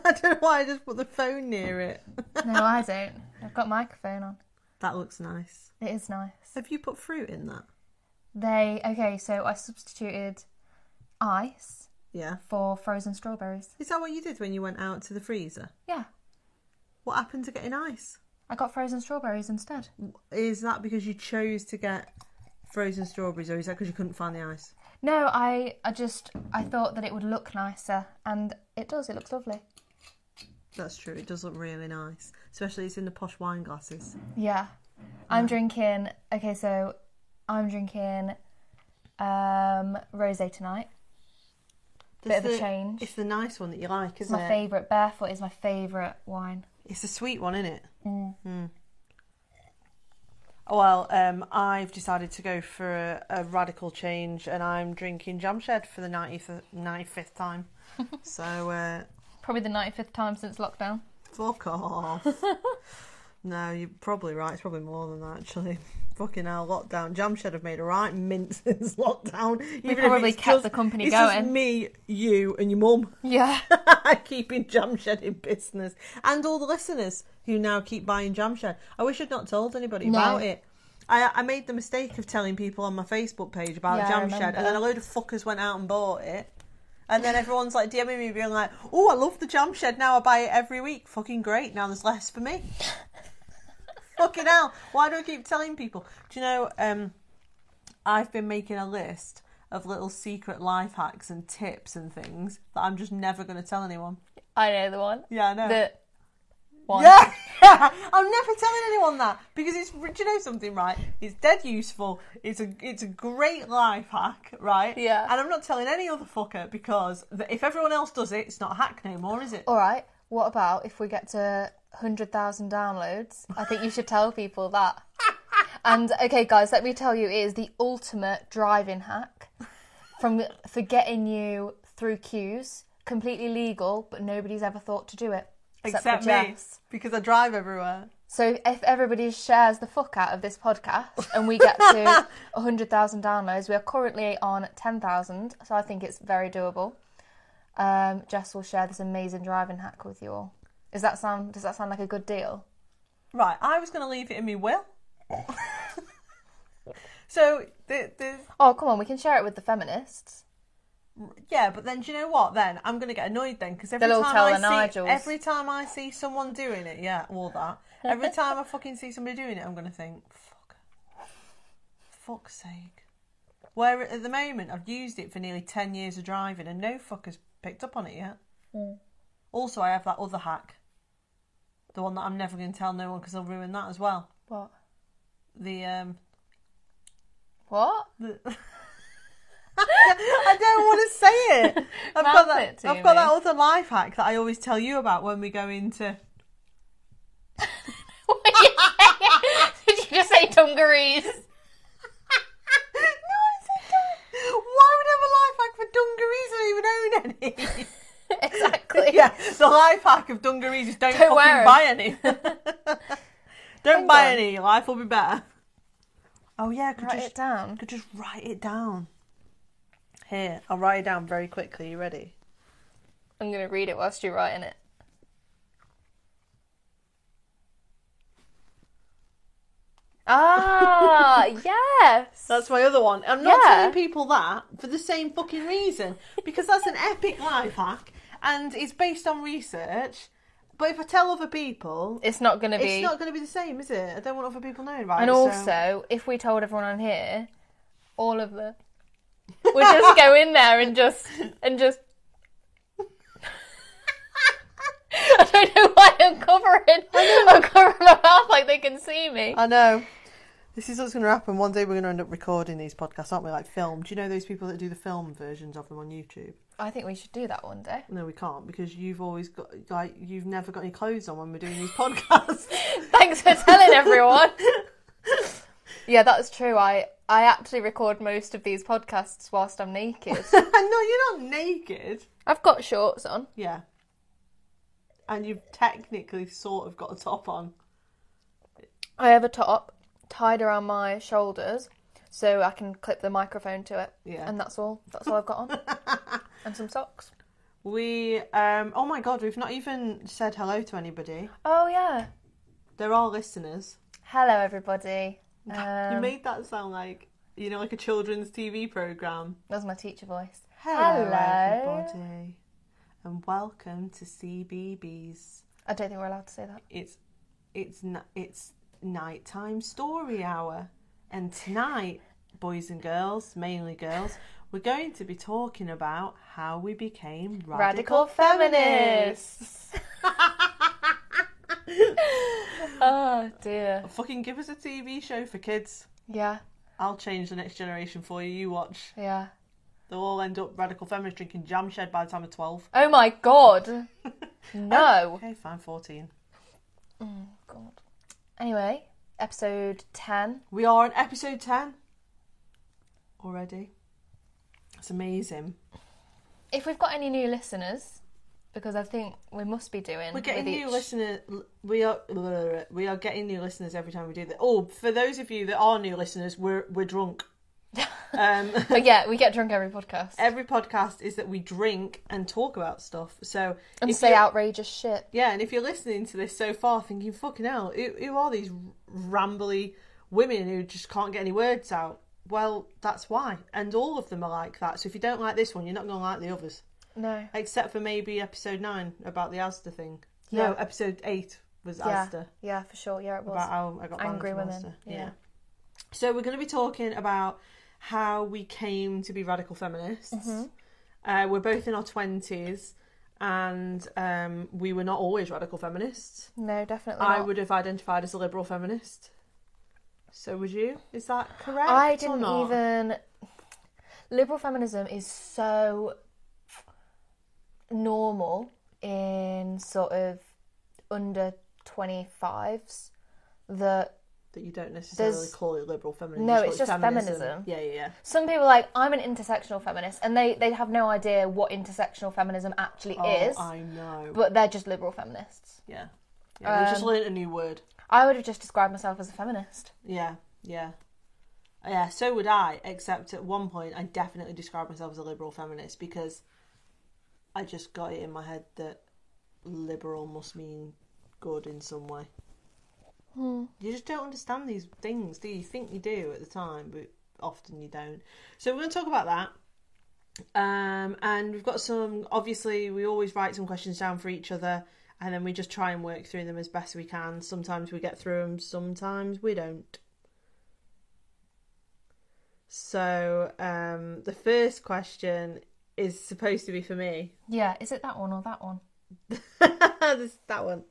I don't know why I just put the phone near it. No, I don't. I've got microphone on. That looks nice. It is nice. Have you put fruit in that? So I substituted ice for frozen strawberries. Is that what you did when you went out to the freezer? Yeah. What happened to getting ice? I got frozen strawberries instead. Is that because you chose to get frozen strawberries, or is that because you couldn't find the ice? No, I thought that it would look nicer, and it does. It looks lovely. That's true. It does look really nice, especially it's in the posh wine glasses. Yeah. I'm drinking. Okay, so I'm drinking rosé tonight. Bit of a change. It's the nice one that you like, isn't it? It's my favourite. Barefoot is my favourite wine. It's a sweet one, isn't it? Mm. Well, I've decided to go for a radical change, and I'm drinking Jamshed for the 95th time. So probably the 95th time since lockdown. Fuck off. No, you're probably right. It's probably more than that, actually. Fucking hell, lockdown. Jamshed have made a right mint since lockdown. We probably kept the company going. It's just me, you, and your mum. Yeah. Keeping Jamshed in business. And all the listeners who now keep buying Jamshed. I wish I'd not told anybody about it. I made the mistake of telling people on my Facebook page about Jamshed, and then a load of fuckers went out and bought it. And then everyone's like DMing me being like, oh, I love the Jamshed, now I buy it every week. Fucking great, now there's less for me. Fucking hell, why do I keep telling people? Do you know, I've been making a list of little secret life hacks and tips and things that I'm just never going to tell anyone. I know the one. Yeah, I know. The one. Yeah, I'm never telling anyone that, because it's, do you know something, right? It's dead useful. It's a great life hack, right? Yeah. And I'm not telling any other fucker, because if everyone else does it, it's not a hack no more, is it? All right. What about if we get to 100,000 downloads? I think you should tell people that. And okay, guys, let me tell you, it is the ultimate driving hack for getting you through queues. Completely legal, but nobody's ever thought to do it. Except me, because I drive everywhere. So if everybody shares the fuck out of this podcast and we get to 100,000 downloads, we are currently on 10,000, so I think it's very doable. Jess will share this amazing driving hack with you all. Does that sound like a good deal? Right, I was going to leave it in my will. So, oh, come on, we can share it with the feminists. Yeah, but then do you know what? Then I'm going to get annoyed then, because every time I see someone doing it, every time I fucking see somebody doing it, I'm going to think, fuck's sake. Where at the moment I've used it for nearly 10 years of driving and no fuckers picked up on it yet. Mm. Also, I have that other hack, the one that I'm never going to tell no one because I'll ruin that as well. What? What? I don't want to say it. I've got that other life hack that I always tell you about when we go into. Did you just say dungarees? No, I said dungarees. Why would I have a life hack for dungarees? I don't even own any. Exactly. Yeah, the life hack of dungarees is don't fucking buy any. Don't buy any. Life will be better. Oh yeah, Could just write it down. Here, I'll write it down very quickly. You ready? I'm going to read it whilst you're writing it. Ah, yes. That's my other one. I'm not telling people that for the same fucking reason, because that's an epic life hack and it's based on research. But if I tell other people, it's not going to be the same, is it? I don't want other people knowing about it. And also, if we told everyone on here, all of them would just go in there and just. I don't know why I'm covering my mouth like they can see me. I know. This is what's going to happen. One day we're going to end up recording these podcasts, aren't we? Like film. Do you know those people that do the film versions of them on YouTube? I think we should do that one day. No, we can't, because you've always got, you've never got any clothes on when we're doing these podcasts. Thanks for telling everyone. Yeah, that's true. I actually record most of these podcasts whilst I'm naked. No, you're not naked. I've got shorts on. Yeah. And you've technically sort of got a top on. I have a top tied around my shoulders so I can clip the microphone to it. Yeah. And that's all. That's all I've got on. And some socks. Oh my God, we've not even said hello to anybody. Oh, yeah. They're all listeners. Hello, everybody. You made that sound like, like a children's TV programme. That was my teacher voice. Hello, everybody. And welcome to CBBS. I don't think we're allowed to say that. It's nighttime story hour. And tonight, boys and girls, mainly girls, we're going to be talking about how we became radical feminists. Oh, dear. Fucking give us a TV show for kids. Yeah. I'll change the next generation for you. You watch. Yeah. They'll all end up radical feminists drinking jam shed by the time of 12. Oh, my God. No. Okay, fine, 14. Oh, God. Anyway, episode 10. We are on episode 10 already. It's amazing. If we've got any new listeners, because I think we must be doing. We're getting new listeners. We are getting new listeners every time we do that. Oh, for those of you that are new listeners, we're drunk. But yeah, we get drunk every podcast. Every podcast is that we drink and talk about stuff. So and say outrageous shit. Yeah, and if you're listening to this so far, thinking, "Fucking hell, who are these rambly women who just can't get any words out?" Well, that's why. And all of them are like that. So if you don't like this one, you're not going to like the others. No. Except for maybe episode 9 about the Asda thing. Yeah. No, episode 8 was Asda. Yeah, for sure. Yeah, it was. About how I got angry banned from women. Asda. Yeah. So we're going to be talking about how we came to be radical feminists. Mm-hmm. We're both in our 20s. And we were not always radical feminists. No, definitely not. I would have identified as a liberal feminist. So would you? Is that correct? I didn't even... Liberal feminism is so normal in sort of under 25s that you don't necessarily call it liberal feminism. No, it's just feminism. Yeah. Some people are like, I'm an intersectional feminist, and they have no idea what intersectional feminism actually is. I know. But they're just liberal feminists. Yeah. They just learned a new word. I would have just described myself as a feminist. Yeah, so would I, except at one point I definitely described myself as a liberal feminist because I just got it in my head that liberal must mean good in some way. You just don't understand these things, do you? You think you do at the time, but often you don't. So we're going to talk about that. And we've got some, obviously we always write some questions down for each other and then we just try and work through them as best we can. Sometimes we get through them, sometimes we don't. So the first question is supposed to be for me. Yeah, is it that one or that one? That one.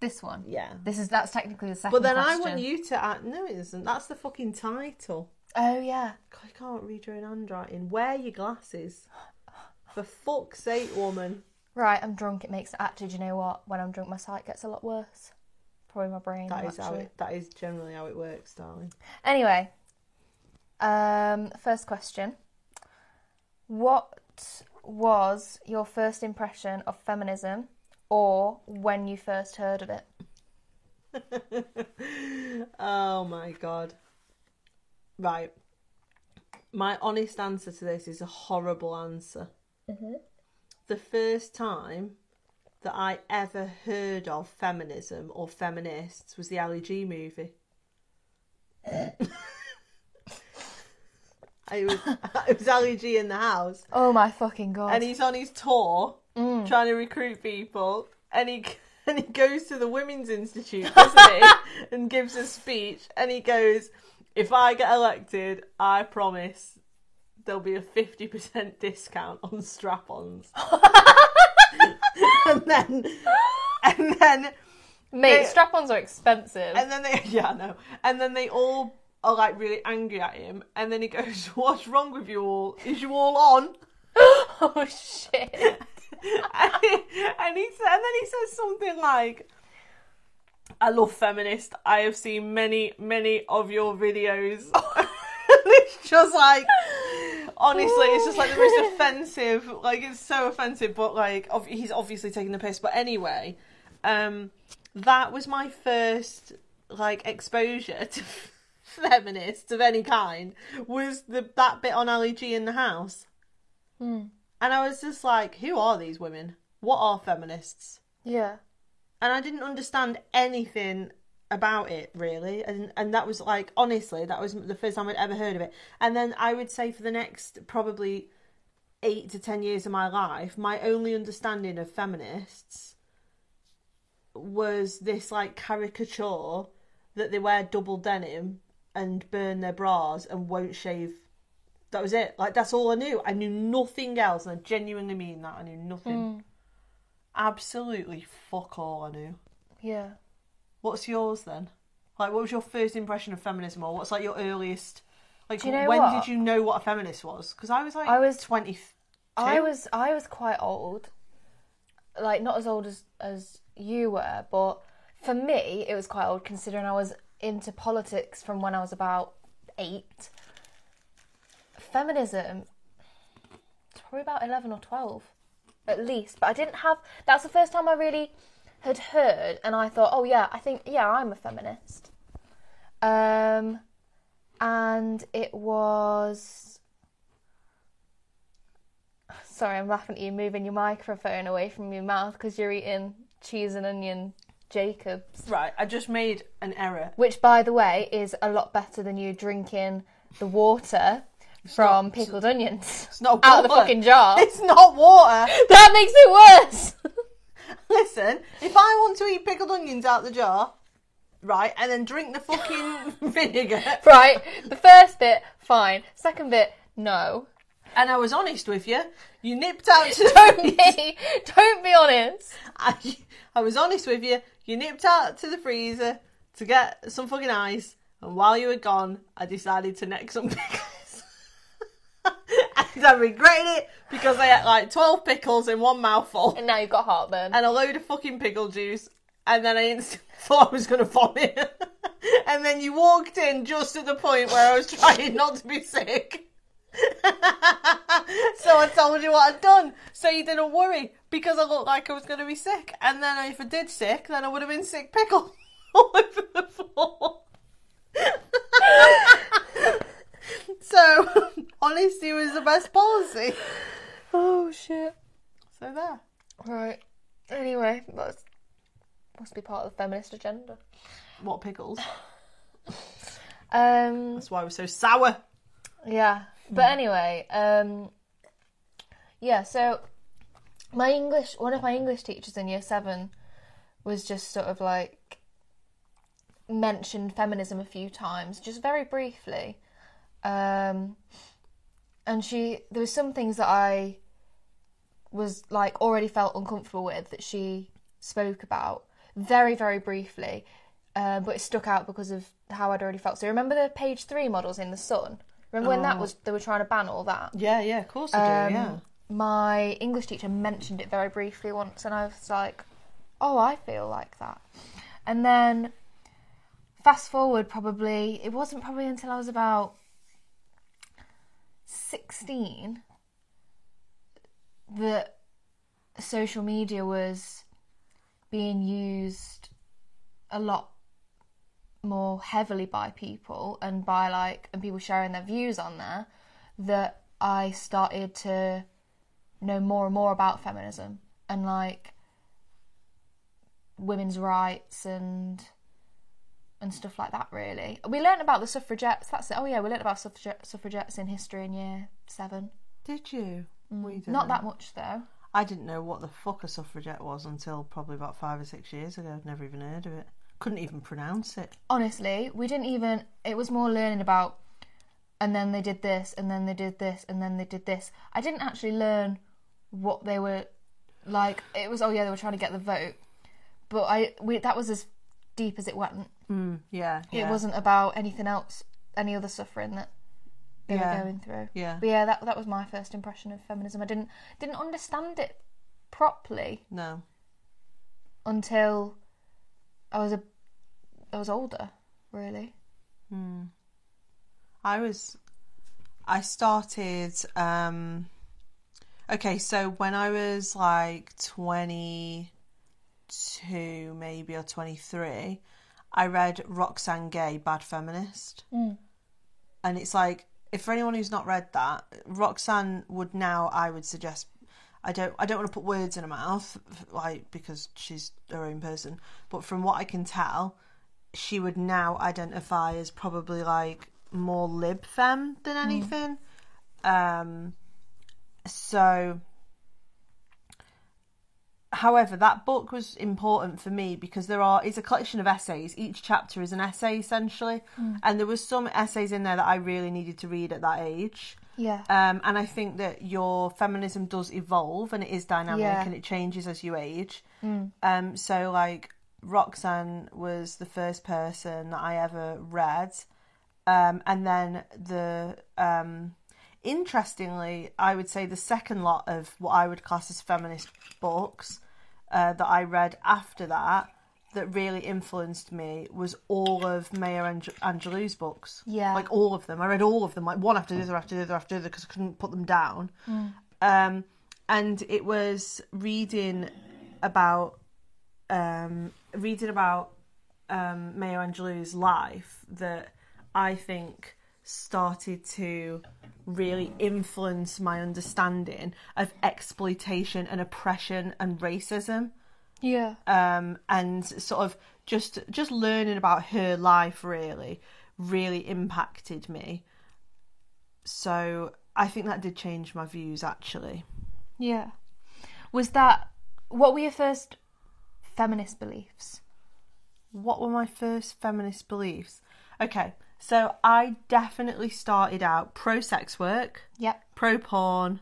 This one? Yeah. That's technically the second But then question. I want you to... No, it isn't. That's the fucking title. Oh, yeah. I can't read your own handwriting. Wear your glasses. For fuck's sake, woman. Right, I'm drunk. It makes... Actually, do you know what? When I'm drunk, my sight gets a lot worse. Probably my brain, That is generally how it works, darling. Anyway. First question. What was your first impression of feminism or when you first heard of it? Oh my God. Right. My honest answer to this is a horrible answer. Mm-hmm. The first time that I ever heard of feminism or feminists was the Ali G movie. It was Ali G in the house. Oh my fucking God. And he's on his tour trying to recruit people. And he goes to the Women's Institute, doesn't he? And gives a speech. And he goes, if I get elected, I promise there'll be a 50% discount on strap-ons. and then mate, strap-ons are expensive. And then And then they all are like really angry at him, and then he goes, "What's wrong with you all? Is you all on?" Oh shit! and then he says something like, "I love feminist. I have seen many of your videos." It's just like, honestly, it's just like the most offensive. Like, it's so offensive, but like he's obviously taking the piss. But anyway, that was my first like exposure to feminists of any kind, was that bit on Ali G in the house. And I was just like, who are these women? What are feminists? Yeah. And I didn't understand anything about it, really. And that was like, honestly, that was the first time I'd ever heard of it. And then I would say for the next probably 8 to 10 years of my life, my only understanding of feminists was this like caricature that they wear double denim and burn their bras and won't shave. That was it. Like, that's all I knew. I knew nothing else, and I genuinely mean that. I knew nothing. Absolutely fuck all I knew. Yeah. What's yours then? Like, what was your first impression of feminism, or what's like your earliest? Like, Do you know when what? did you know what a feminist was? Because I was like, 22. I was quite old, like not as old as you were, but for me it was quite old considering I was into politics from when I was about 8. Feminism, it's probably about 11 or 12 at least, but I didn't have, that's the first time I really had heard, and I thought, oh yeah, I think, yeah, I'm a feminist. And it was, sorry, I'm laughing at you moving your microphone away from your mouth because you're eating cheese and onion Jacobs. Right, I just made an error. Which, by the way, is a lot better than you drinking the water from pickled onions. It's not out of the fucking jar. It's not water. That makes it worse. Listen, if I want to eat pickled onions out the jar, right, and then drink the fucking vinegar. Right, the first bit, fine. Second bit, no. And I was honest with you. You nipped out to the Don't be honest. I was honest with you. You nipped out to the freezer to get some fucking ice, and while you were gone, I decided to neck some pickles. And I regretted it because I ate like 12 pickles in one mouthful. And now you've got heartburn. And a load of fucking pickle juice. And then I instantly thought I was going to vomit. And then you walked in just at the point where I was trying not to be sick. So I told you what I'd done. So you didn't worry because I looked like I was going to be sick. And then if I did sick, then I would have been sick pickle all over the floor. So honesty was the best policy. Oh shit. So there. Right. Anyway, that must be part of the feminist agenda. What pickles? Um. That's why we're so sour. Yeah. But anyway, yeah, so one of my English teachers in year 7 was just sort of like mentioned feminism a few times, just very briefly. And there was some things that I was like already felt uncomfortable with that she spoke about very, very briefly, but it stuck out because of how I'd already felt. So remember the page 3 models in The Sun? Remember when that was, they were trying to ban all that? Yeah, of course I do, yeah. My English teacher mentioned it very briefly once, and I was like, oh, I feel like that. And then, fast forward probably, it wasn't probably until I was about 16 that social media was being used a lot more heavily by people and people sharing their views on there, that I started to know more and more about feminism and like women's rights and stuff like that. Really, we learnt about the suffragettes. That's it. Oh yeah, we learnt about suffragettes in history in year 7. Did you? Not that much though. I didn't know what the fuck a suffragette was until probably about 5 or 6 years ago. I'd never even heard of it. Couldn't even pronounce it. Honestly, we didn't even... It was more learning about, and then they did this, and then they did this, and then they did this. I didn't actually learn what they were... Like, it was, oh yeah, they were trying to get the vote. But that was as deep as it went. Yeah. It wasn't about anything else, any other suffering that they were going through. Yeah. But yeah, that was my first impression of feminism. I didn't understand it properly. No. Until I was older, really. I started okay, so when I was like 22 maybe or 23, I read Roxane Gay, Bad Feminist. And it's if for anyone who's not read that, Roxanne would now, I would suggest, I don't want to put words in her mouth, like, because she's her own person, but from what I can tell, she would now identify as probably like more lib femme than anything. So, however, that book was important for me because it's a collection of essays. Each chapter is an essay essentially, and there was some essays in there that I really needed to read at that age. Yeah. And I think that your feminism does evolve and it is dynamic and it changes as you age. So like Roxanne was the first person that I ever read. And then interestingly, I would say the second lot of what I would class as feminist books that I read after that really influenced me was all of Maya Angelou's books. Yeah. Like all of them. I read all of them, like one after the other, after the other, after the other, because I couldn't put them down. And it was reading about Maya Angelou's life that I think started to really influence my understanding of exploitation and oppression and racism. Yeah. And sort of just learning about her life really impacted me. So I think that did change my views actually. Yeah. What were your first feminist beliefs? What were my first feminist beliefs? Okay, so I definitely started out pro-sex work. Yep. Pro-porn.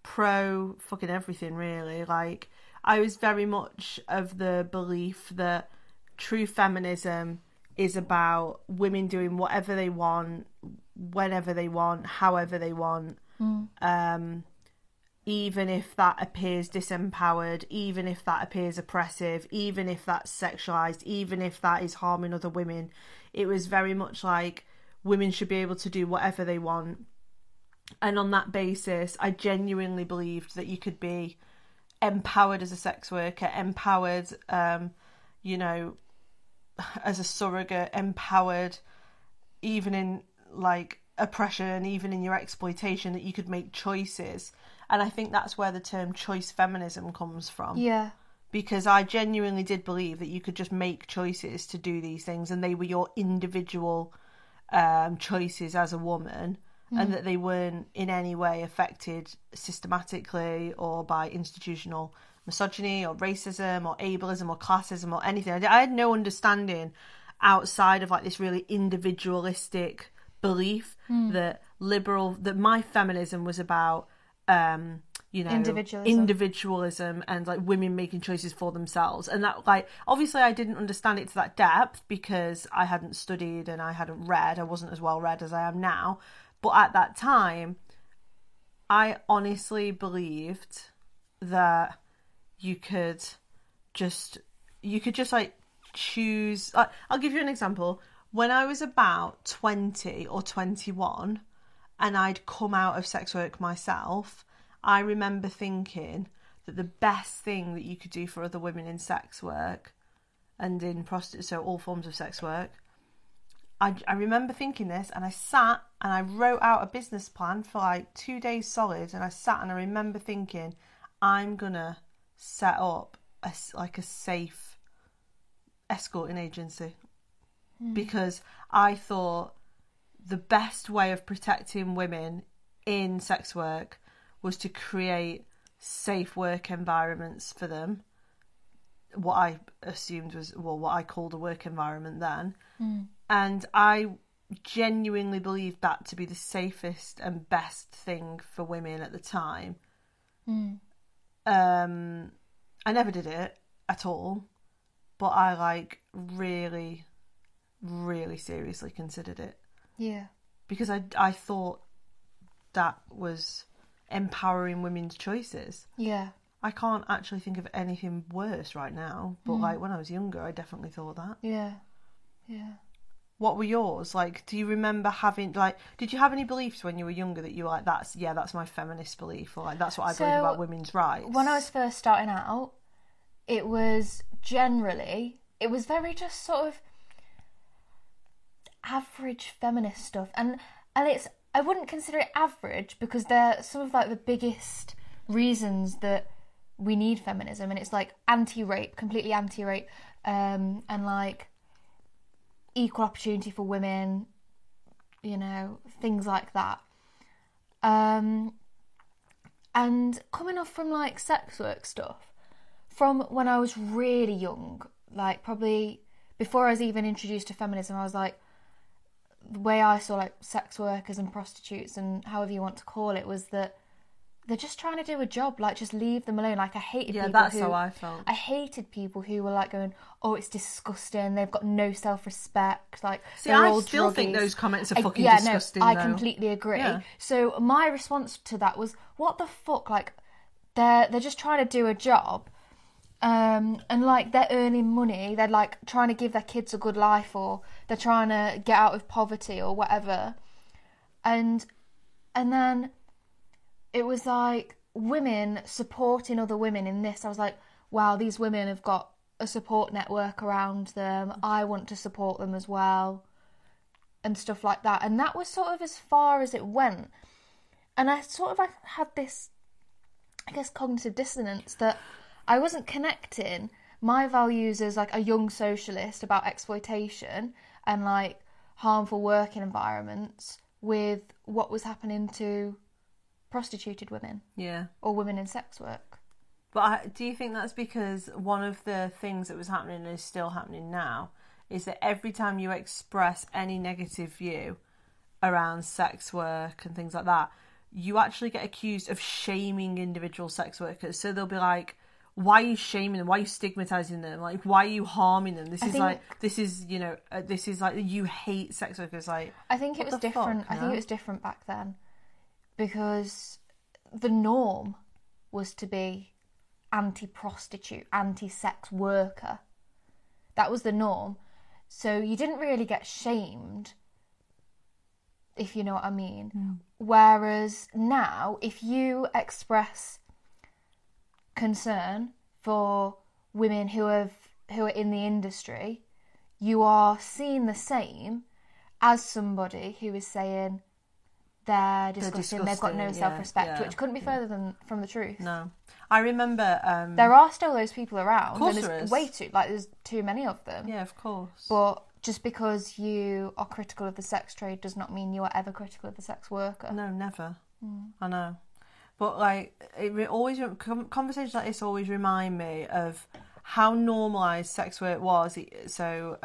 Pro-fucking everything, really. Like, I was very much of the belief that true feminism is about women doing whatever they want, whenever they want, however they want. Even if that appears disempowered, even if that appears oppressive, even if that's sexualised, even if that is harming other women. It was very much like women should be able to do whatever they want. And on that basis, I genuinely believed that you could be empowered as a sex worker, empowered, as a surrogate, empowered even in, like, oppression, even in your exploitation, that you could make choices. And I think that's where the term choice feminism comes from. Yeah. Because I genuinely did believe that you could just make choices to do these things and they were your individual choices as a woman, and that they weren't in any way affected systematically or by institutional misogyny or racism or ableism or classism or anything. I had no understanding outside of like this really individualistic belief that my feminism was about individualism and like women making choices for themselves. And that, like, obviously I didn't understand it to that depth because I hadn't studied and I hadn't read. I wasn't as well read as I am now. But at that time, I honestly believed that you could just like choose. I'll give you an example. When I was about 20 or 21 and I'd come out of sex work myself, I remember thinking that the best thing that you could do for other women in sex work and in prostitution, so all forms of sex work, I remember thinking this, and I sat and I wrote out a business plan for like 2 days solid, and I sat and I remember thinking, I'm gonna set up a safe escorting agency. Because I thought the best way of protecting women in sex work was to create safe work environments for them. What I assumed was, what I called a work environment then. And I genuinely believed that to be the safest and best thing for women at the time. I never did it at all, but I like really, really seriously considered it. Yeah. Because I thought that was empowering women's choices. Yeah. I can't actually think of anything worse right now, but like when I was younger, I definitely thought that. Yeah. Yeah. What were yours? Like, do you remember having, like, did you have any beliefs when you were younger that you were like, that's my feminist belief, or like, that's what I believe about women's rights? When I was first starting out, it was very just sort of average feminist stuff. And I wouldn't consider it average, because they're some of like the biggest reasons that we need feminism, and it's like anti-rape, completely anti-rape, and like equal opportunity for women, you know, things like that. And coming off from like sex work stuff, from when I was really young, like probably before I was even introduced to feminism, I was like, the way I saw like sex workers and prostitutes and however you want to call it was that they're just trying to do a job, like just leave them alone. Like I hated people that's how I felt. I hated people who were like going, oh, it's disgusting, they've got no self-respect, like they're all still druggies. think those comments are fucking disgusting. I completely agree. Yeah. So my response to that was, what the fuck, like they're just trying to do a job. And like they're earning money, they're like trying to give their kids a good life, or they're trying to get out of poverty or whatever. And then it was like women supporting other women in this. I was like, wow, these women have got a support network around them. I want to support them as well, and stuff like that. And that was sort of as far as it went. And I sort of had this, I guess, cognitive dissonance that I wasn't connecting my values as like a young socialist about exploitation and like harmful working environments with what was happening to prostituted women. Yeah. Or women in sex work. But do you think that's because one of the things that was happening and is still happening now is that every time you express any negative view around sex work and things like that, you actually get accused of shaming individual sex workers. So they'll be like, why are you shaming them? Why are you stigmatising them? Like, why are you harming them? This is like, you hate sex workers. Like, I think it was different. I think it was different back then, because the norm was to be anti-prostitute, anti-sex worker. That was the norm. So you didn't really get shamed, if you know what I mean. Mm. Whereas now, if you express concern for women who are in the industry, you are seen the same as somebody who is saying they're disgusting, they've got no self-respect, which couldn't be further from the truth. No. I remember... there are still those people around. Of course and there is. There's too many of them. Yeah, of course. But just because you are critical of the sex trade does not mean you are ever critical of the sex worker. No, never. I know. But like, conversations like this always remind me of how normalised sex work was. So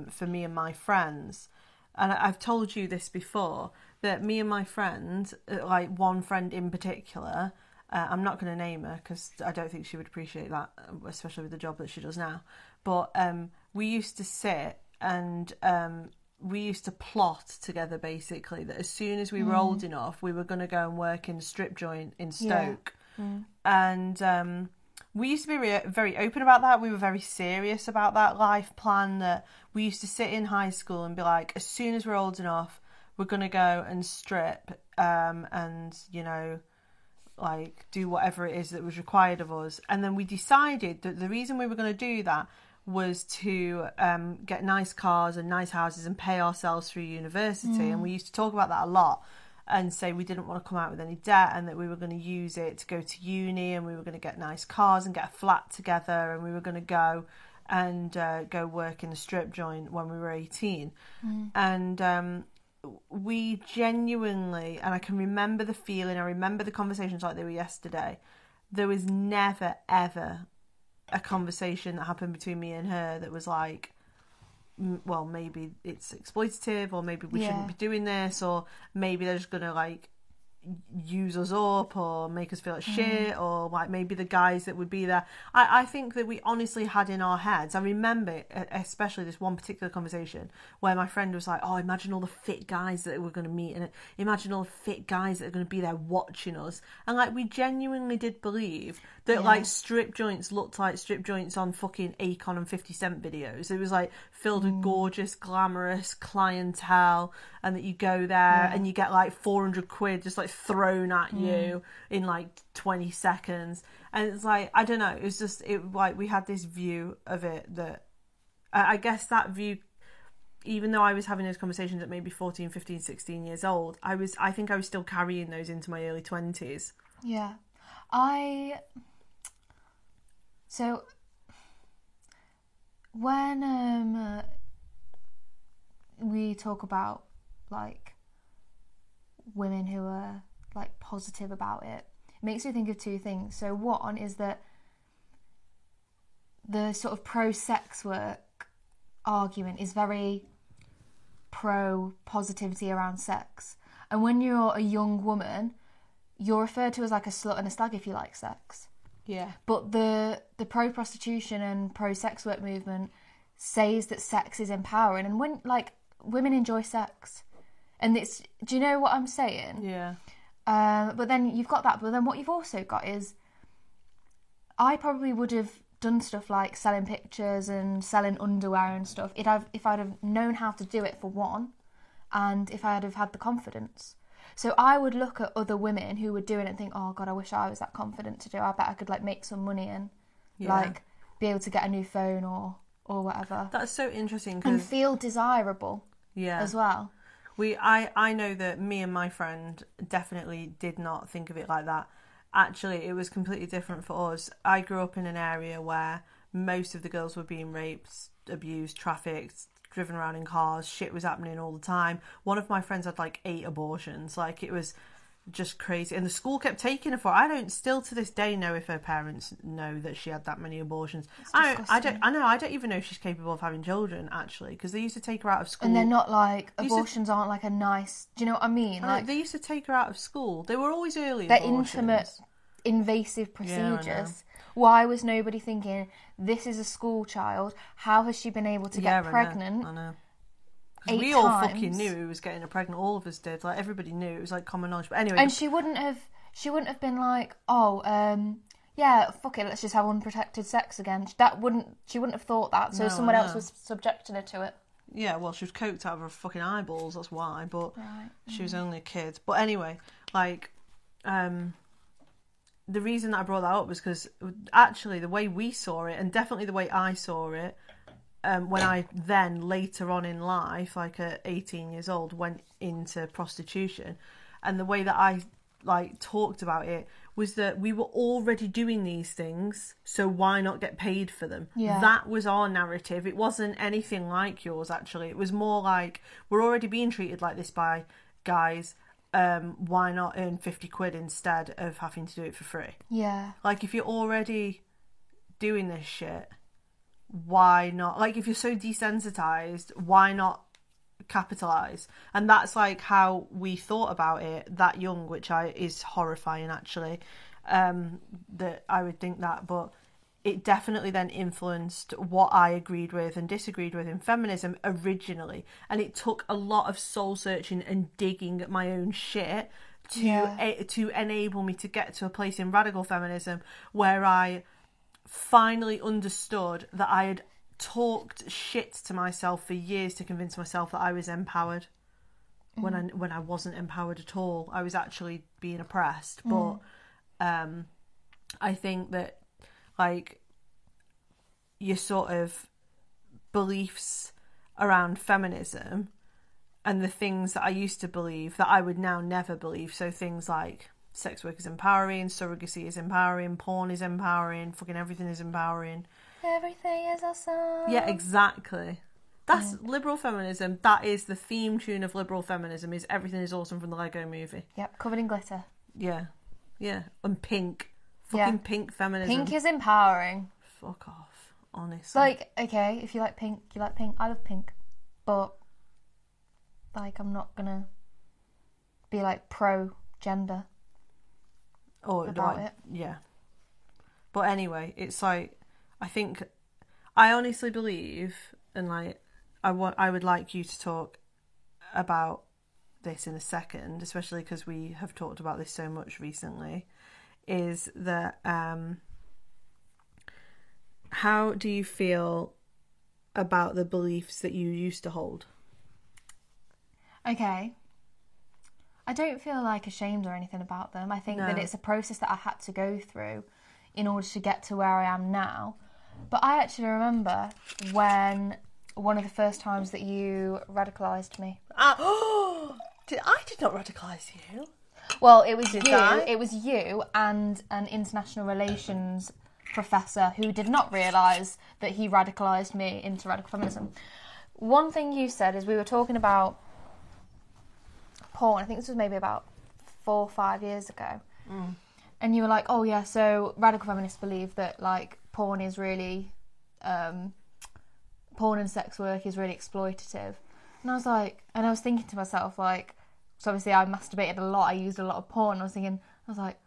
for me and my friends, and I've told you this before, that me and my friend, like one friend in particular, I'm not going to name her because I don't think she would appreciate that, especially with the job that she does now. But we used to sit and we used to plot together, basically, that as soon as we were old enough, we were going to go and work in a strip joint in Stoke. Yeah. And we used to be very open about that. We were very serious about that life plan, that we used to sit in high school and be like, as soon as we're old enough, we're going to go and strip and, you know, like do whatever it is that was required of us. And then we decided that the reason we were going to do that was to get nice cars and nice houses and pay ourselves through university. And we used to talk about that a lot and say we didn't want to come out with any debt, and that we were going to use it to go to uni, and we were going to get nice cars and get a flat together, and we were going to go and go work in a strip joint when we were 18. And we genuinely, and I can remember the feeling, I remember the conversations like they were yesterday, there was never ever a conversation that happened between me and her that was like, well, maybe it's exploitative, or maybe we shouldn't be doing this, or maybe they're just gonna like use us up or make us feel like shit, or like maybe the guys that would be there. I think that we honestly had in our heads, I remember especially this one particular conversation where my friend was like, oh, imagine all the fit guys that we're going to meet, and imagine all the fit guys that are going to be there watching us. And like, we genuinely did believe that like strip joints looked like strip joints on fucking Akon and 50 Cent videos. It was like filled with gorgeous, glamorous clientele, and that you go there and you get like 400 quid just like thrown at you in like 20 seconds. And it's like, I don't know, it was just, it like we had this view of it that I guess that view even though I was having those conversations at maybe 14, 15, 16 years old, I think I was still carrying those into my early 20s. Yeah. So when we talk about like women who are like positive about it, it makes me think of two things. So one is that the sort of pro-sex work argument is very pro-positivity around sex. And when you're a young woman, you're referred to as like a slut and a slag if you like sex. Yeah. But the pro-prostitution and pro-sex work movement says that sex is empowering. And when, like, women enjoy sex. And it's... Do you know what I'm saying? Yeah. But then you've got that. But then what you've also got is... I probably would have done stuff like selling pictures and selling underwear and stuff if I'd have known how to do it, for one, and if I'd have had the confidence. So I would look at other women who were doing it and think, oh God, I wish I was that confident to do it. I bet I could like make some money and like be able to get a new phone or whatever. That's so interesting. And feel desirable as well. I know that me and my friend definitely did not think of it like that. Actually, it was completely different for us. I grew up in an area where most of the girls were being raped, abused, trafficked, driven around in cars. Shit was happening all the time. One of my friends had like 8 abortions. Like, it was just crazy. And the school kept taking her for it. I don't still to this day know if her parents know that she had that many abortions. I don't even know if she's capable of having children, actually, because they used to take her out of school. And they're not like, abortions aren't like a nice, do you know what I mean? Like, they used to take her out of school. They were always early they're abortions. Intimate, invasive procedures. Yeah, why was nobody thinking, this is a school child, how has she been able to get pregnant? I know. Because we all fucking knew who was getting her pregnant. All of us did. Like, everybody knew. It was like common knowledge. But anyway, and she wouldn't have been like, yeah, fuck it, let's just have unprotected sex again. She wouldn't have thought that. So someone else was subjecting her to it. Yeah, well, she was coked out of her fucking eyeballs. That's why. But she was only a kid. But anyway, like, the reason that I brought that up was because actually the way we saw it, and definitely the way I saw it, when I then later on in life, like at 18 years old, went into prostitution, and the way that I like talked about it was that we were already doing these things, so why not get paid for them? Yeah. That was our narrative. It wasn't anything like yours, actually. It was more like, we're already being treated like this by guys. Why not earn 50 quid instead of having to do it for free? Yeah. Like, if you're already doing this shit, why not? Like, if you're so desensitized, why not capitalize? And that's like how we thought about it that young, which is horrifying, actually, that I would think that. But it definitely then influenced what I agreed with and disagreed with in feminism originally. And it took a lot of soul searching and digging at my own shit to enable me to get to a place in radical feminism where I finally understood that I had talked shit to myself for years to convince myself that I was empowered when I wasn't empowered at all. I was actually being oppressed. But I think that, like, your sort of beliefs around feminism and the things that I used to believe that I would now never believe, so things like sex work is empowering, surrogacy is empowering, porn is empowering, fucking everything is empowering. Everything is awesome. Yeah, exactly. That's liberal feminism. That is the theme tune of liberal feminism, is everything is awesome from the Lego movie. Yep, covered in glitter. Yeah. Yeah. And pink. Fucking pink feminism. Pink is empowering. Fuck off, honestly. Like, okay, if you like pink, you like pink. I love pink. But, like, I'm not gonna be, like, pro-gender. About it. Yeah. But anyway, it's like, I honestly believe, and like, I would like you to talk about this in a second, especially because we have talked about this so much recently, is that how do you feel about the beliefs that you used to hold? Okay. I don't feel like ashamed or anything about them. I think that it's a process that I had to go through in order to get to where I am now. But I actually remember when one of the first times that you radicalised me. I did not radicalise you. Well, it was Did you. I? It was you and an international relations professor who did not realise that he radicalised me into radical feminism. One thing you said is we were talking about porn. I think this was maybe about 4 or 5 years ago. And you were like, oh yeah, so radical feminists believe that like porn is really, porn and sex work is really exploitative. And I was like, and I was thinking to myself like, so obviously I masturbated a lot, I used a lot of porn. I was like,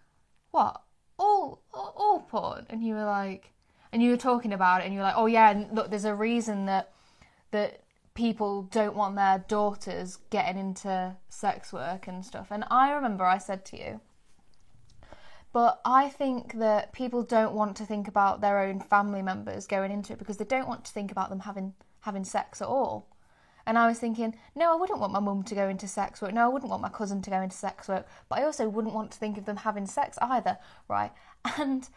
what? All porn? And you were like, and you were talking about it, and you were like, oh yeah, and look, there's a reason that people don't want their daughters getting into sex work and stuff. And I remember I said to you, but I think that people don't want to think about their own family members going into it because they don't want to think about them having sex at all. And I was thinking, no, I wouldn't want my mum to go into sex work. No, I wouldn't want my cousin to go into sex work. But I also wouldn't want to think of them having sex either, right? And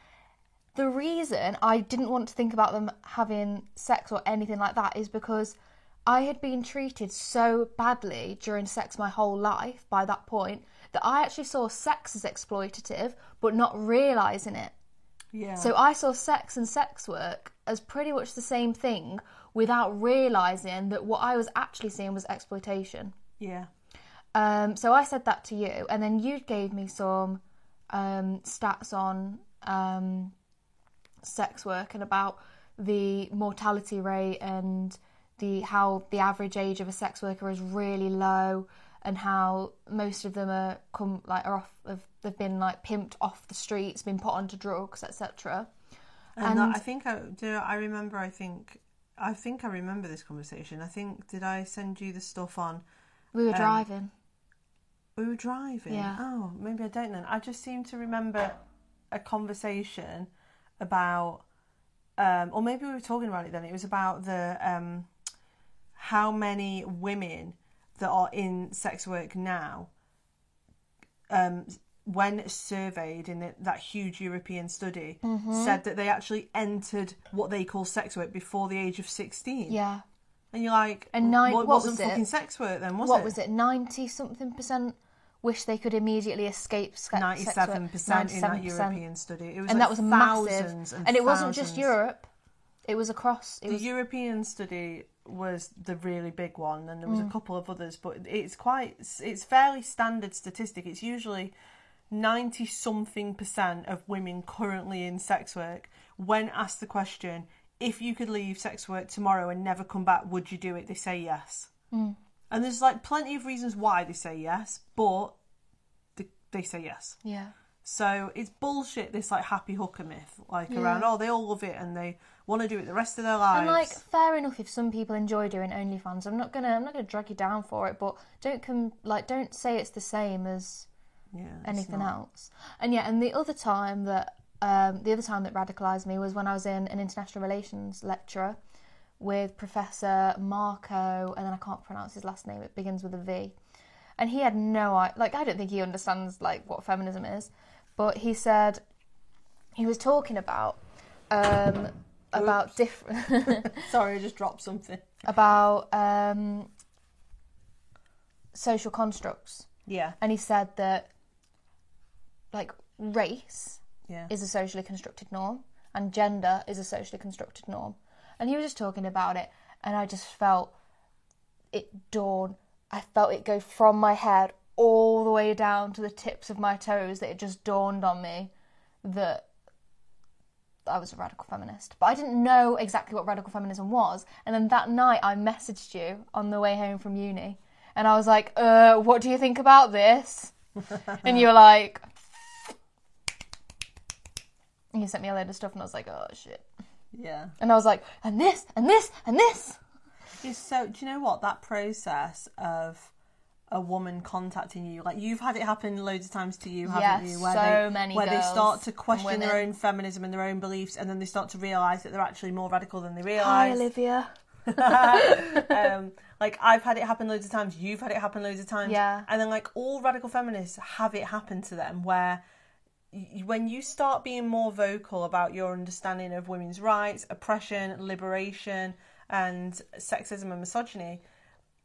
the reason I didn't want to think about them having sex or anything like that is because I had been treated so badly during sex my whole life by that point that I actually saw sex as exploitative, but not realising it. Yeah. So I saw sex and sex work as pretty much the same thing without realising that what I was actually seeing was exploitation. Yeah. So I said that to you, and then you gave me some stats on sex work and about the mortality rate and how the average age of a sex worker is really low, and how most of them they've been like pimped off the streets, been put onto drugs, etc. And I think I remember this conversation. Did I send you the stuff on? We were driving. We were driving? Yeah. Oh, maybe I don't then. I just seem to remember a conversation about, or maybe we were talking about it then. It was about the how many women that are in sex work now, when surveyed in that huge European study, said that they actually entered what they call sex work before the age of 16. Yeah. And you're like, And what wasn't was it? fucking sex work then, was it? What was it? 90-something% wish they could immediately escape sex work. 97% in that European study. It was and like that was thousands massive. and it wasn't just thousands. Europe. It was across. The European study was the really big one, and there was a couple of others, but it's fairly standard statistic. It's usually 90-something% of women currently in sex work, when asked the question, if you could leave sex work tomorrow and never come back, would you do it? They say yes. And there's like plenty of reasons why they say yes, but they say yes. Yeah. So it's bullshit, this like happy hooker myth, around, they all love it and they want to do it the rest of their lives. And like, fair enough if some people enjoy doing OnlyFans. I'm not gonna drag you down for it, but don't say it's the same as anything else. And and the other time that radicalised me was when I was in an international relations lecture with Professor Marco, and then I can't pronounce his last name. It begins with a V, and he had I don't think he understands like what feminism is, but he said he was talking about different. Sorry, I just dropped something. About social constructs. Yeah. And he said that like race Yeah. is a socially constructed norm and gender is a socially constructed norm. And he was just talking about it, and I just felt it dawn. I felt it go from my head all the way down to the tips of my toes, that it just dawned on me that I was a radical feminist. But I didn't know exactly what radical feminism was. And then that night I messaged you on the way home from uni, and I was like, what do you think about this? And you were like... And you sent me a load of stuff, and I was like, oh, shit. Yeah. And I was like, and this, and this, and this. So, do you know what? That process of a woman contacting you, like, you've had it happen loads of times to you, haven't you? Where they start to question their own feminism and their own beliefs, and then they start to realise that they're actually more radical than they realise. Hi, Olivia. Like, I've had it happen loads of times, you've had it happen loads of times. Yeah. And then, like, all radical feminists have it happen to them, where when you start being more vocal about your understanding of women's rights, oppression, liberation, and sexism and misogyny,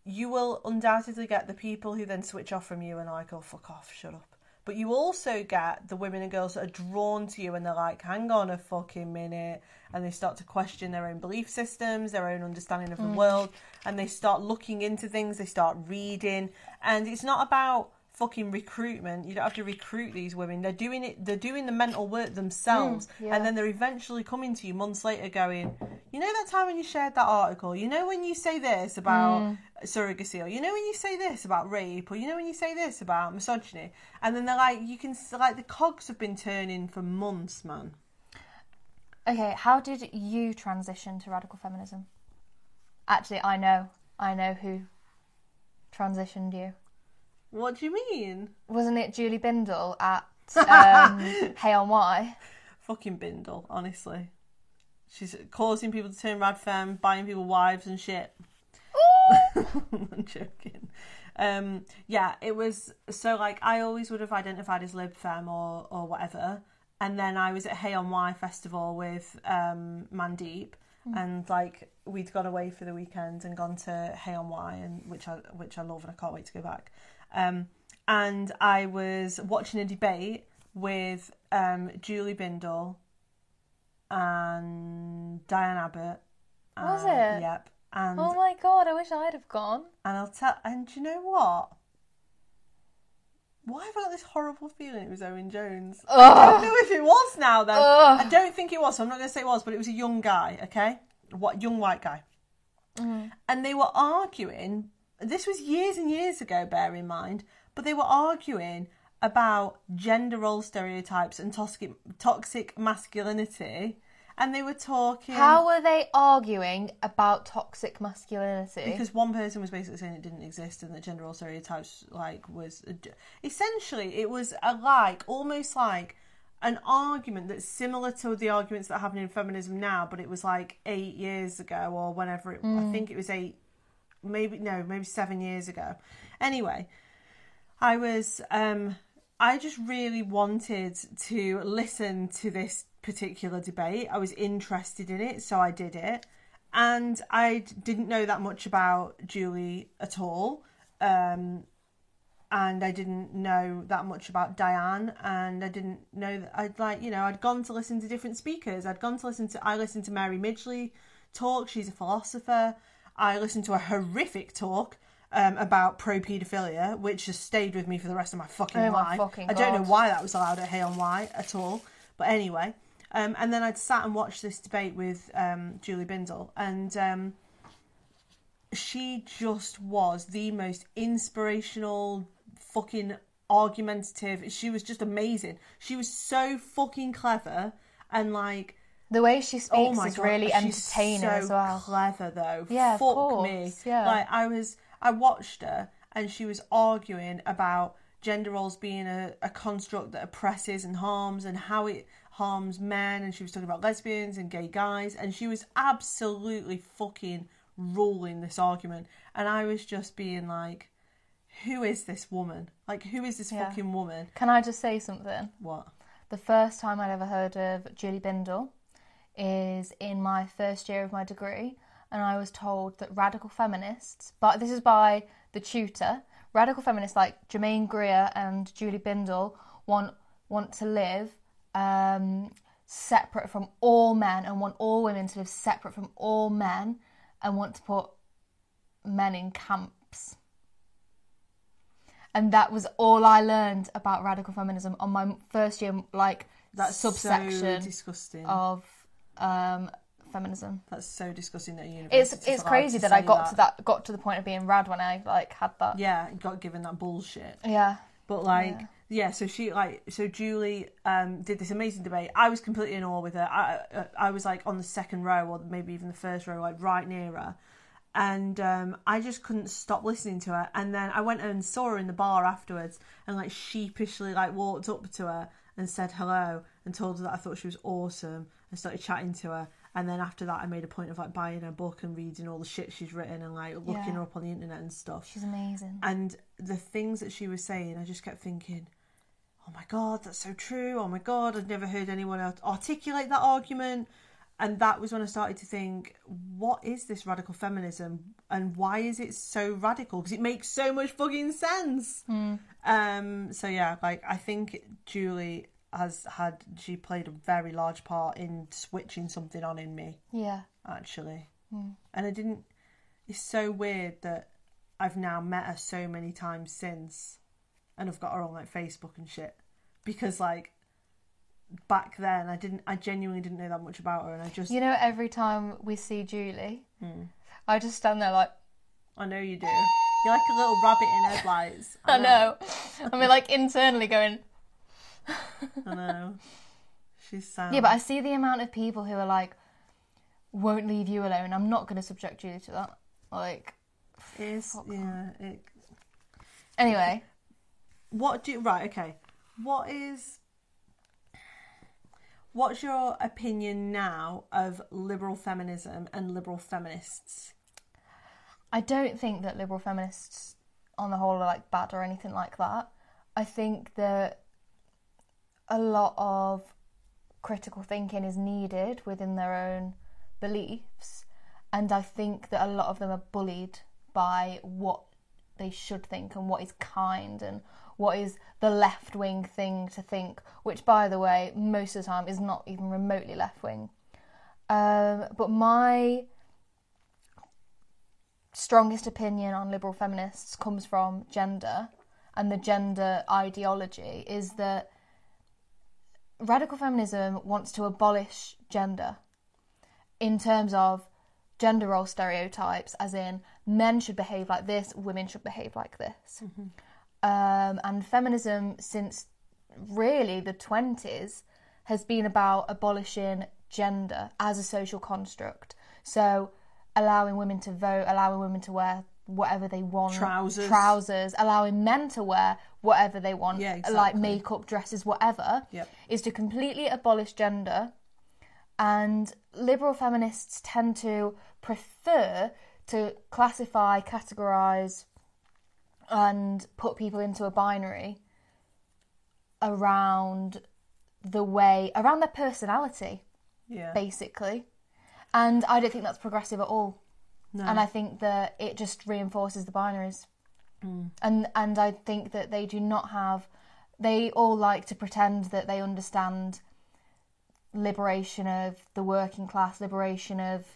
you will undoubtedly get the people who then switch off from you and are like, oh, fuck off, shut up. But you also get the women and girls that are drawn to you and they're like, hang on a fucking minute. And they start to question their own belief systems, their own understanding of the world. And they start looking into things, they start reading. And it's not about fucking recruitment. You don't have to recruit these women. They're doing the mental work themselves. And then they're eventually coming to you months later going, you know that time when you shared that article? You know when you say this about surrogacy? Or you know when you say this about rape? Or you know when you say this about misogyny? And then they're like, you can, like, the cogs have been turning for months, man. Okay, how did you transition to radical feminism? Actually, I know who transitioned you. What do you mean? Wasn't it Julie Bindel at Hey on Why? Fucking Bindel, honestly. She's causing people to turn rad femme, buying people wives and shit. I'm joking. Yeah, it was, so like I always would have identified as lib femme or whatever, and then I was at Hey on Why festival with Mandeep, and like we'd gone away for the weekend and gone to Hey on Why, and which I love and I can't wait to go back. And I was watching a debate with Julie Bindel and Diane Abbott. Was it? Yep. And oh my god, I wish I'd have gone. And and do you know what? Why have I got this horrible feeling it was Owen Jones? Ugh. I don't know if it was now then. Ugh. I don't think it was, so I'm not going to say it was, but it was a young guy, okay? Young white guy. And they were arguing, this was years and years ago, bear in mind, but they were arguing about gender role stereotypes and toxic masculinity. And they were talking... How were they arguing about toxic masculinity? Because one person was basically saying it didn't exist and that gender role stereotypes, like, was... Essentially, it was almost like an argument that's similar to the arguments that are happening in feminism now, but it was like 8 years ago or whenever I think it was maybe 7 years ago. Anyway, I just really wanted to listen to this particular debate. I was interested in it, so I did it. And I didn't know that much about Julie at all. And I didn't know that much about Diane, and I didn't know that I'd gone to listen to different speakers. I listened to Mary Midgley talk. She's a philosopher. I listened to a horrific talk about pro-paedophilia, which has stayed with me for the rest of my fucking life. I don't know why that was allowed at Hey on Why at all. But anyway, and then I'd sat and watched this debate with Julie Bindel, and she just was the most inspirational, fucking argumentative. She was just amazing. She was so fucking clever, and like... The way she speaks is really entertaining so as well. Clever though. Yeah, Fuck of course. me. Yeah. Like I watched her and she was arguing about gender roles being a construct that oppresses and harms, and how it harms men, and she was talking about lesbians and gay guys, and she was absolutely fucking ruling this argument. And I was just being like, who is this woman? Like, who is this fucking woman? Can I just say something? What? The first time I'd ever heard of Julie Bindel is in my first year of my degree, and I was told that radical feminists, but this is by the tutor, radical feminists like Germaine Greer and Julie Bindel want to live separate from all men, and want all women to live separate from all men, and want to put men in camps. And that was all I learned about radical feminism on my first year, like, that's subsection so disgusting. Of feminism. That's so disgusting at university. It's crazy that I got to the point of being rad when I had that. Yeah, got given that bullshit. Yeah. But so Julie did this amazing debate. I was completely in awe with her. I was like on the second row, or maybe even the first row, like right near her. And I just couldn't stop listening to her. And then I went and saw her in the bar afterwards, and like sheepishly like walked up to her and said hello and told her that I thought she was awesome, and started chatting to her. And then after that I made a point of like buying her book and reading all the shit she's written and like looking her up on the internet and stuff. She's amazing. And the things that she was saying, I just kept thinking, oh my God, that's so true. Oh my God, I'd never heard anyone else articulate that argument. And that was when I started to think, what is this radical feminism and why is it so radical? Because it makes so much fucking sense. So yeah, like I think Julie she played a very large part in switching something on in me. Yeah. Actually. And it's so weird that I've now met her so many times since and I've got her on like Facebook and shit. Because like back then I genuinely didn't know that much about her, and I just, you know, every time we see Julie, I just stand there like, I know you do. You're like a little rabbit in headlights. I know. I mean, like internally going. I know. She's sad. Yeah, but I see the amount of people who are like, won't leave you alone. I'm not going to subject you to that. Like, Anyway, What's your opinion now of liberal feminism and liberal feminists? I don't think that liberal feminists on the whole are like bad or anything like that. I think that a lot of critical thinking is needed within their own beliefs, and I think that a lot of them are bullied by what they should think and what is kind and what is the left-wing thing to think, which, by the way, most of the time is not even remotely left-wing. But my strongest opinion on liberal feminists comes from gender, and the gender ideology is that radical feminism wants to abolish gender in terms of gender role stereotypes, as in men should behave like this, women should behave like this. And feminism since really the 20s has been about abolishing gender as a social construct. So allowing women to vote, allowing women to wear whatever they want. Trousers, allowing men to wear whatever they want, like makeup, dresses, whatever, is to completely abolish gender. And liberal feminists tend to prefer to classify, categorise and put people into a binary around their personality, basically. And I don't think that's progressive at all. No. And I think that it just reinforces the binaries. And I think that they all like to pretend that they understand liberation of the working class, liberation of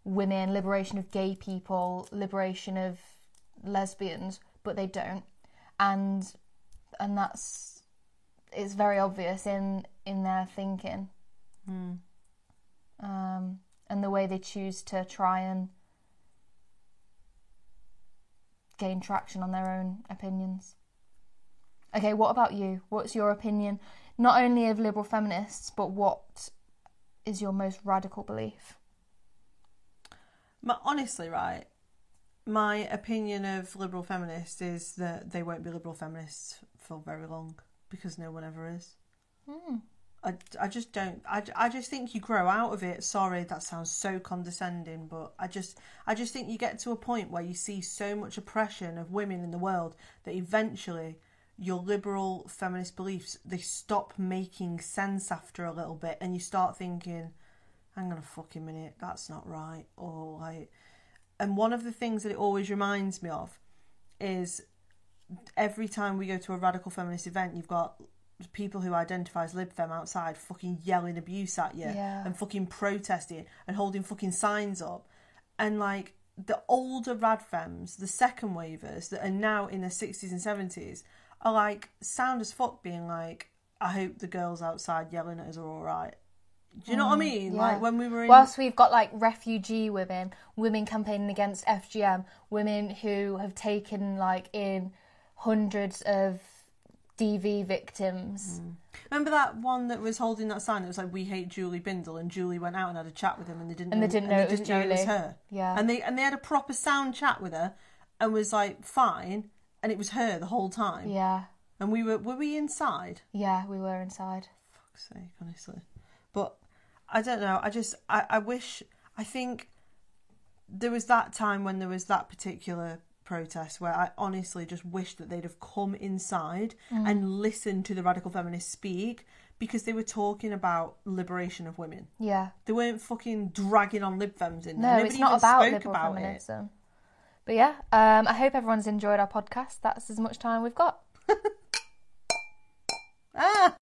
women, liberation of gay people, liberation of lesbians, but they don't. And it's very obvious in their thinking. And the way they choose to try and gain traction on their own opinions. Okay, what about you? What's your opinion, not only of liberal feminists, but what is your most radical belief? Honestly, right, my opinion of liberal feminists is that they won't be liberal feminists for very long, because no one ever is. I just don't. I just think you grow out of it. Sorry, that sounds so condescending, but I just think you get to a point where you see so much oppression of women in the world that eventually your liberal feminist beliefs, they stop making sense after a little bit, and you start thinking, hang on a fucking minute, that's not right. Or like, and one of the things that it always reminds me of is every time we go to a radical feminist event, you've got people who identify as Lib Fem outside fucking yelling abuse at you and fucking protesting and holding fucking signs up. And like the older rad fems, the second wavers that are now in their 60s and 70s are like sound as fuck, being like, I hope the girls outside yelling at us are alright. Do you know what I mean? Yeah. Like when we were in... Whilst we've got like refugee women campaigning against FGM, women who have taken like in hundreds of DV victims. Remember that one that was holding that sign that was like, we hate Julie Bindle, and Julie went out and had a chat with him and they didn't know it was her. Yeah. And they had a proper sound chat with her and was like fine, and it was her the whole time. Yeah. And were we inside? Yeah, we were inside. Fuck's sake, honestly. But I don't know, I think there was that time when there was that particular protest where I honestly just wish that they'd have come inside and listened to the radical feminists speak, because they were talking about liberation of women. Yeah. They weren't fucking dragging on lib fems in there. No, Nobody it's not even about spoke liberal about feminism. it. But yeah, I hope everyone's enjoyed our podcast. That's as much time we've got. Ah!